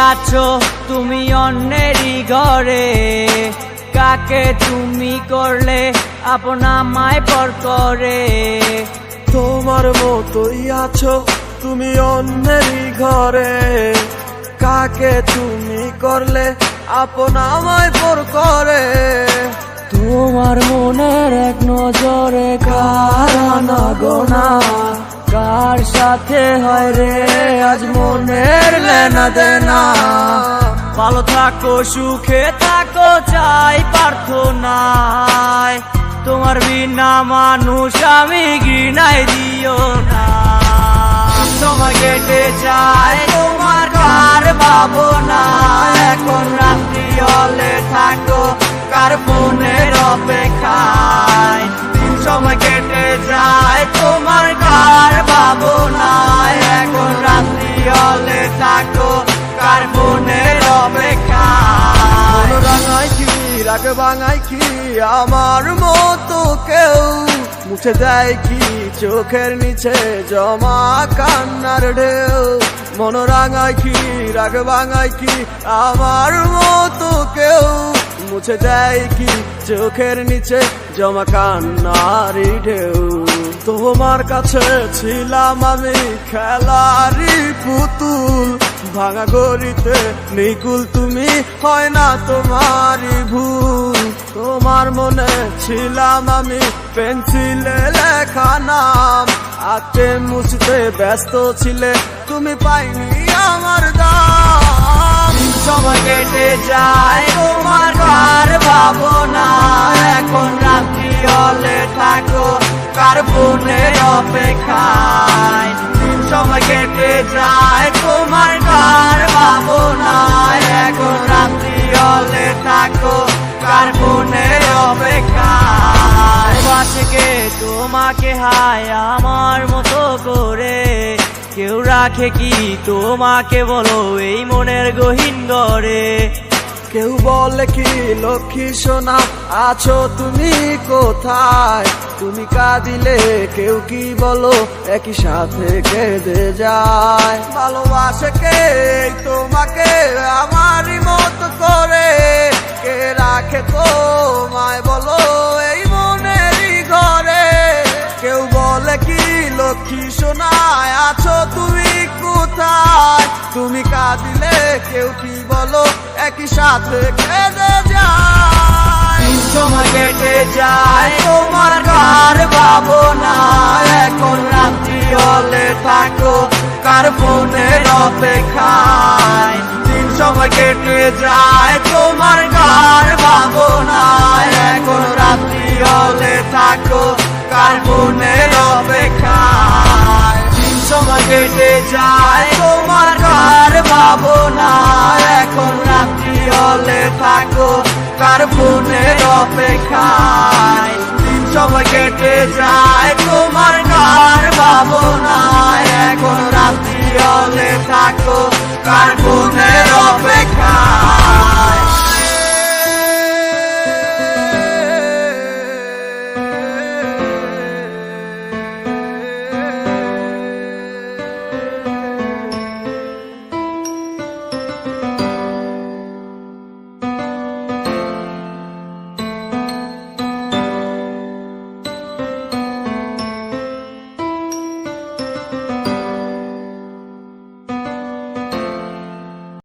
আছো তুমি অন্যেরই ঘরে, কাকে তুমি করলে আপনা মায় পর করে। তোমার মতোই আছো তুমি অন্যেরই ঘরে, কাকে তুমি করলে আপন আমায় পর করে। তোমার মনের এক নজরে কার আনা গোনা, কার সাথে হয় রে আজ মনের লেনা দেনা। ভালো থাকো সুখে থাকো চাই প্রার্থনায়, তোমার বিনা মানুষ আমি ঘৃণায় দিও না। সময় কেটে যায় তোমার কার ভাবনা, এখন রাত্রি হলে থাকো কার ফোনের অপেক্ষায়। সময় কেটে যায় তোমার কার ভাবনা, এখন রাত্রি হলে থাকো কার ফোনের অপেক্ষায়। রাঙায় কি রাগ ভাঙায় কি আমার মতো কেউ, মুছে দেয় কি চোখের নিচে জমা কান্নার ঢেউ। মন রাঙায় কি রাগ ভাঙায় কি আমার মতো কেউ, মুছে দেয় কি চোখের নিচে জমা কান্নারি ঢেউ। তোমার কাছে ছিলাম আমি খেলারি পুতুল, ভাঙা গড়িতে নিকুল তুমি হয় না তোমারই ভুল। তোমার মনে ছিলাম আমি পেন্সিলে লেখা নাম, আঁকতে মুছতে ব্যস্ত ছিলে তুমি পাইনি আমার দাম। সময় কেটে যায় তোমার কার ভাবনা, এখন রাত্রি হলে থাকো কার ফোনের অপেক্ষায়। সময় কেটে যায় তোমার কার ভাবনা, এখন রাত্রি হলে থাকো কার ফোনের অপেক্ষায়। বাসকে তোমাকে হায় আমার মতো করে, কেউ রাখে কি তোমাকে বলো এই মনের গহীন ঘরে। কেউ বলে কি লক্ষ্মী সোনা আছো তুমি কোথায়, তুমি কাঁদিলে কেউ কি বলো একই সাথে কেঁদে যায়। ভালোবাসে কে তোমাকে আমারই মতো করে, কে রাখে তোমায় বলো এই মনেরই ঘরে। কেউ বলে কি লক্ষ্মী সোনা আছো তুমি কোথায়, তুমি কাঁদিলে কেউ কি বলো একই সাথে কেঁদে যায়। সময় কেটে যায় তোমার কার ভাবনা, এখন রাত্রি হলে থাকো কার ফোনের অপেক্ষায়। সময় কেটে যায় তোমার কার ভাবনা, এখন রাত্রি হলে থাকো কার ফোনের অপেক্ষায়। সময় কেটে যায় তোমার কার ভাবনা, এখন রাত্রি হলে থাকো কার ফোনের অপেক্ষায়। সময় কেটে যায়।